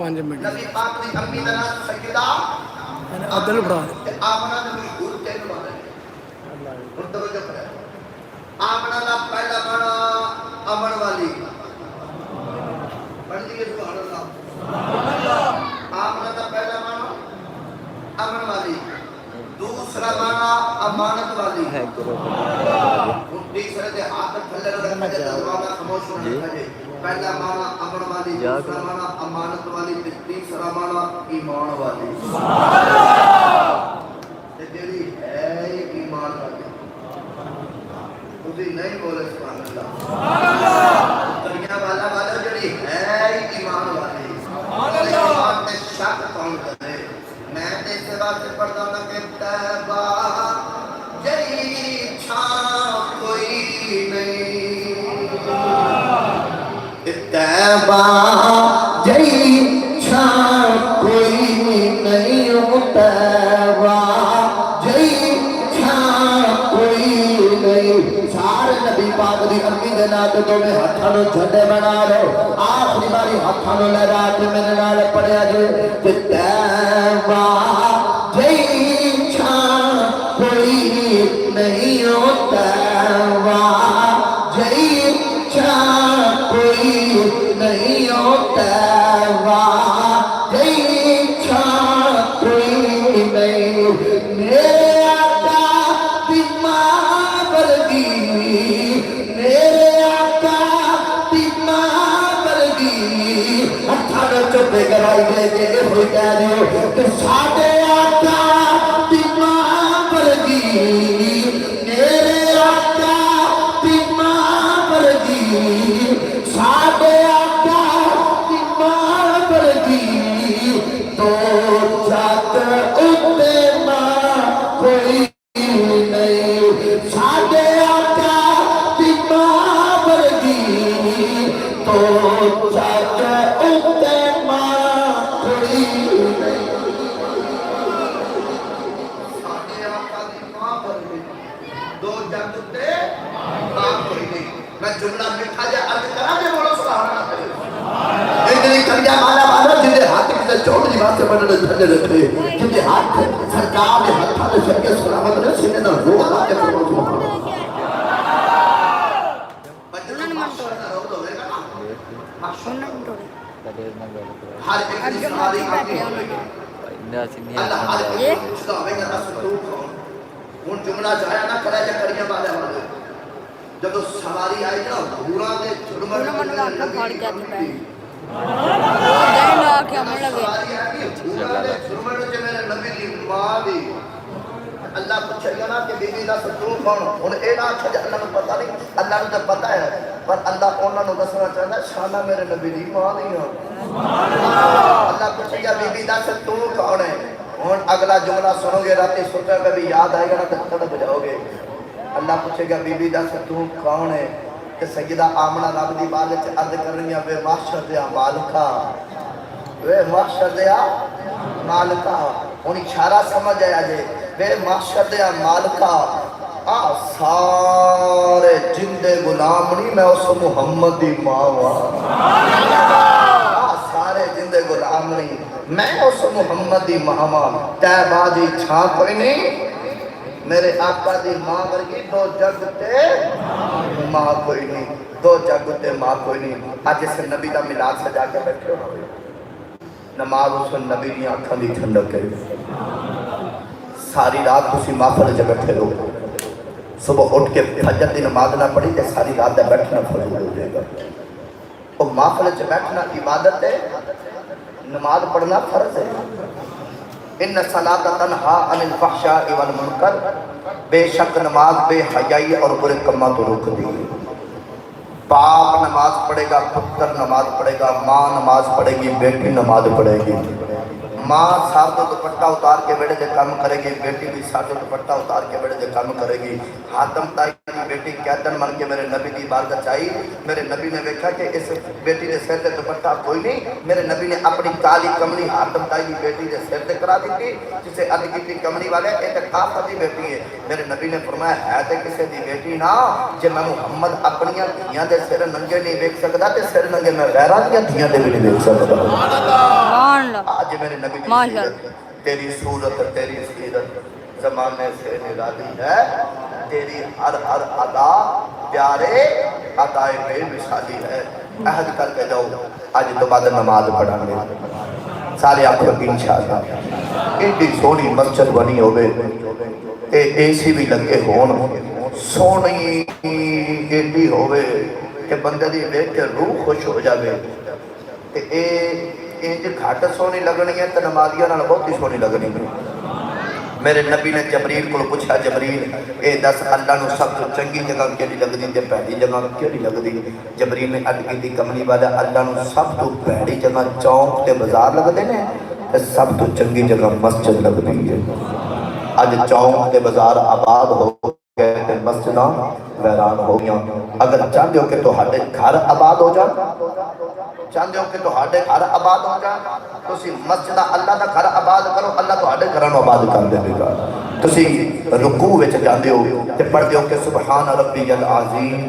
5 minute نبی پاک دی امی دا نام سیدہ عدل بڑھا آمنہ نے مشہور تین مانا ہے اور توجہ کرے آمنہ دا پہلا مانا امن والی پڑھ دیئے سبحان اللہ آمنہ دا پہلا مانا امن والی دوسرا مانا امانت والی تیسرے دے ہاتھ تھلے رکھنے دے دروازہ خاموش ہونے لگے پہلا مانا امن والی دوسرا مانا امانت والی تیسرا مانا ایمان والی تیری ہے ایمان والی تجھے نہیں بولے سبحان اللہ دنیا والا والا جڑی ہے ایمان والی ایمان میں شک کون کرے میں نے اس بات سے پڑھتا ہوں کہ تیبہ جئی چھان کوئی نہیں تیبہ جئی چھان کوئی نہیں تیبہ جئی چھان کوئی نہیں سارے نبی پاک دی امی دے ناتے تو میں ہتھانو جھڑے بنا لو آخری باری ہتھانو لہرا کے میرے نال پڑھیا جو کہ تیبہ جئی چھان کوئی نہیں تیبہ جئی چھان کوئی نہیں تیبہ جئی چھان کوئی نہیں میرے آقا دی ماں ورگی میرے آقا دی ماں ورگی ہتھانو چوبے گرائی لے کے ہوئی کہہ رہے ہو کہ ساڑھے آقا دی ماں ورگی میرے آقا دی ماں ورگی ساڑھے آقا دی ماں ورگی تو جات اتے ماں کوئی نہیں ساڑھے آقا دی ماں ورگی تو جات اتے ماں کوئی نہیں ساڑھے آقا دی ماں ورگی دو جات اتے ماں کوئی نہیں میں جملہ مٹھا جا عرض کرا جے بولو سبحان اللہ اتنی کلیہ مالا مالا جنہیں ہاتھ کسے چھوڑ دی بات سے بڑھنے جھنے رکھے جنہیں ہاتھ سرکار نے ہاتھ ہاتھ شکے سلامت نے سینے نہ روح آتے فرمو سبحان اللہ بچے ماشاء اللہ رو دو گئے گا ہر ایک کی سواری آگے ہوئے گی اللہ ہر ایک کی پوچھتا ہوئے گا رسول تو کون ان جملہ جایا نہ کرا جا کریہ مالا مالا جب تو سواری آئی نا بھورا دے جھڑمر من اپنا پھاڑ کے آتی پہ سواری آئی بھورا دے جھڑمر جو میرے نبی دی ماں دی اللہ پوچھے گا نا کہ بی بی دا سترو کون ان اے نہ آچھا جا اللہ کو پتا نہیں اللہ نے تو پتا ہے پر اللہ انہوں نے دسنا چاہتا ہے شانہ میرے نبی دی ماں دی ہوں اللہ پوچھے گا بی بی دا سترو کون ہے اور اگلا جملہ سنو گے راتی سوچے میں بھی یاد آئے گا نا تڑپ جاؤ گے اللہ پوچھے گا بی بی دا سترو کون ہے کہ سیدہ آمنہ رب دی بالچ عرض کر رہی ہیں بے محشر دیا مالکہ بے محشر دیا مالکہ انہیں اشارہ سمجھ آیا جے بے محشر دیا مالکہ سارے جندے غلام نہیں میں اس محمد دی ماں ہوا سارے جندے غلام نہیں میں اس محمد دی ماں ہوا تیبہ دی چھاں کوئی نہیں میرے آقا دی ماں ورگی دو جگتے ماں کوئی نہیں دو جگتے ماں کوئی نہیں آج اسے نبی دا ملاد سجا کے بیٹھے ہو نماز اس کو نبی دی آنکھاں دی ٹھنڈک ہے ساری رات اسی محفل جب بیٹھے ہو صبح اٹھ کے فجر دی نماز نہ پڑھی تے ساری رات دے بیٹھنا فضول ہو جائے گا اور محفل جب بیٹھنا عبادت ہے نماز پڑھنا فرض ہے ان صلاۃ تنہا عن الفحشاء والمنکر بے شک نماز بے حیائی اور برے کاموں تو روک دی باپ نماز پڑھے گا پتر نماز پڑھے گا ماں نماز پڑھے گی بیٹی نماز پڑھے گی ماں ساتھ دوپٹہ اتار کے بیٹے دے کام کرے گی بیٹی بھی ساتھ دوپٹہ اتار کے بیٹے دے کام کرے گی حاتم تائی کی بیٹی کیدن من کے میرے نبی دی عبادت چاہی میرے نبی نے دیکھا کہ اس بیٹی نے سر تے دوپٹہ کوئی نہیں میرے نبی نے اپنی کالی کملی حاتم تائی کی بیٹی نے سر تے کرا دی تھی جسے علی کی کملی والے اعتکاف دی بیٹی ہے میرے نبی نے فرمایا ہے تے کسے دی بیٹی نا جے میں محمد اپنی دھیاں دے سر ننگے نہیں دیکھ سکدا تے سر ننگے میں غیراں دی دھیاں دے بھی نہیں دیکھ سکدا سبحان اللہ آج میرے نبی کی ماشاء سیرت، تیری صورت تیری سیرت زمانے سے نرالی ہے، تیری ہر ہر ادا پیارے ادائے بے مثالی ہے۔ عہد کر کے جاؤ آج تو بعد نماز پڑھا گے سارے آپ کو انشاءاللہ ایڈی سونی مسجد بنی ہوئے تے اے سی بھی لگے ہون سونی ایڈی ہوئے کہ بندے دی دیکھ کے روح خوش ہو جاوے تے اے جو گھاٹ سونی لگنی ہے تے نمازیاں نال بہت ہی سونی لگنی ہے۔ میرے نبی نے جبریل کو پوچھا جبریل اے دس اللہ نو سب تو چنگی جگہ کیڑی لگدی تے پہلی جگہ کیڑی لگدی؟ جبریل نے عرض کی کملی والا اللہ نو سب تو پہلی جگہ چوک تے بازار لگدے نے تے سب تو چنگی جگہ مسجد لگدی ہے۔ آج چوک تے بازار آباد ہو گئے تے مسجداں ویران ہو گیا۔ اگر چاہتے ہو کہ تو ہاڈے گھر آباد ہو جان، چاہتے ہو کہ تو ہاڈے گھر آباد ہو جان، تسی مسجدہ اللہ دا گھر آباد کرو، اللہ تو ہاڈے گھروں آباد کر دے گا۔ تسی رکوع وچ جاندے ہو تے پڑھدے ہو کہ سبحان ربی العظیم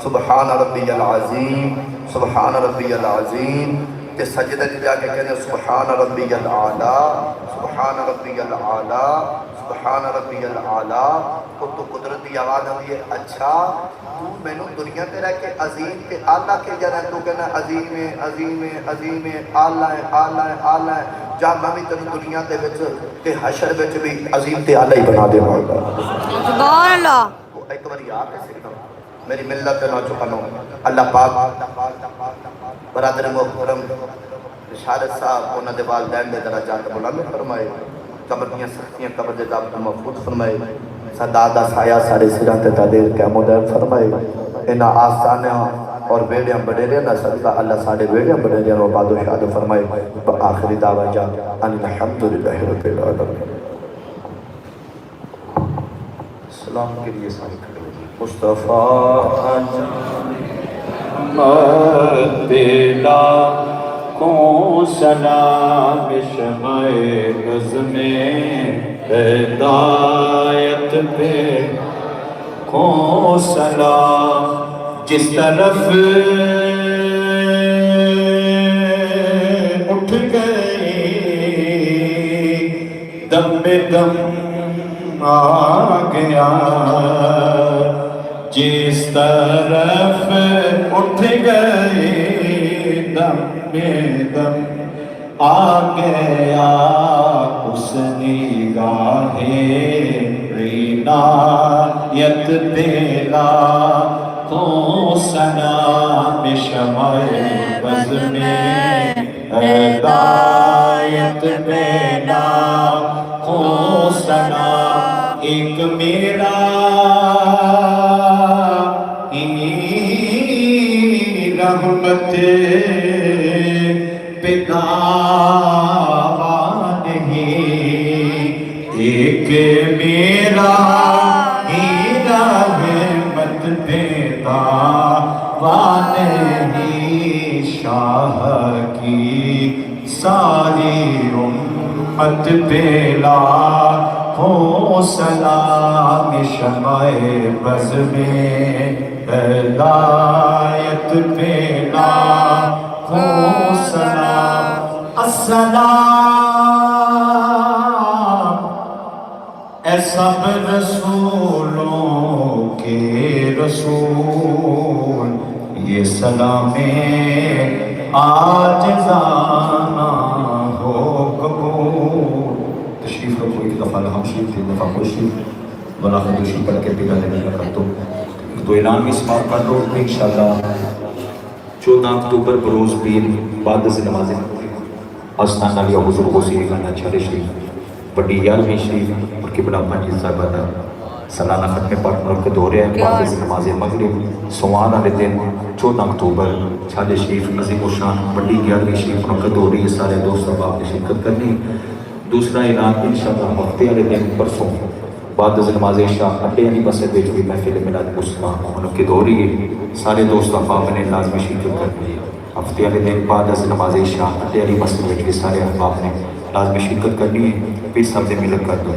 سبحان ربی العظیم سبحان ربی العظیم تے سجدے تے جا کے کہنے سبحان ربی العالی سبحان ربی العالی سبحان ربی العالی تو قدرتی آواز ہوئی ہے اچھا تو میں نے دنیا تے رہ کے عظیم تے آلہ کے جانا تو کہنا عظیم ہے عظیم ہے عظیم ہے آلہ ہے آلہ ہے آلہ ہے جا میں بھی تنو دنیا تے وچ تے حشر وچ بھی عظیم تے آلہ ہی بنا دے ماں سبحان اللہ ایک باری آکے سکتا میری ملت نہ چکانو اللہ پاک برادر محترم شارد صاحب انہاں دے والدین دے درجات بلند فرمائے قبر دیاں سختیاں قبر دے دعوت محفوظ فرمائے سدادہ سایہ سارے سران تے تعدیر قیام و دائم فرمائے انہاں آسانیاں اور بیڑیاں بڑیریاں نہ صدقہ اللہ سارے بیڑیاں بڑیریاں و باد و شاد فرمائے آخری دعویٰ جا ان الحمدللہ رب العالمین سلام کے لیے ساری کھڑے مصطفیٰ مدلا کو سلام شمع نظم ہدایت پہ کو سلام جس طرف اٹھ گئے دم بے دم آ گیا جس طرف اٹھ گئے دم بے دم آ گیا اس نگاہ عنایت بیلا کو سلام شمع بز میں ہدایت بیلا کو سلام ایک میرا رحمت پتا نہیں ایک میرا رحمت پتا نہیں شاہ کی ساری امت پیلا ہو سلام شمع بز میں ہدایت پیلا ہو سلام السلام اے سب رسولوں کے رسول یہ سلام عاجزانہ ہو قبول تشریف رکھو ایک دفعہ ہم شریف ایک دفعہ خوش شریف بلا خدوشی پڑھ کے پیدا لینے کا کر تو اعلان بھی سماعت کر لو انشاءاللہ 14 اکتوبر بروز پیر بعد سے نماز آستانہ لیا حضور غسیل کرنا چھڑے شریف بڑی 11ویں شریف اور قبلہ پنجی صاحبہ سالانہ ختم پاک ملک کے دورے ہیں بعد سے نماز مغرب سوان والے دن 14 اکتوبر چھڑے شریف عظیم و شان بڑی 11ویں شریف ان کے دورے یہ سارے دوست احباب نے شرکت کرنی دوسرا اعلان انشاءاللہ ہفتے والے دن پرسوں بعد از نماز عشاء اڈے علی مسجد وچ بھی محفل میلاد مصطفیٰ ان کے دور ہی سارے دوست احباب نے لازمی شرکت کرنی ہے ہفتے والے دن بعد از نماز عشاء اڈے علی مسجد وچ بھی سارے احباب نے لازمی شرکت کرنی ہے پھر سب سے ملک کر دو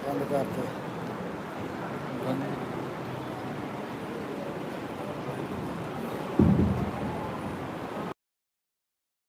بند کرتے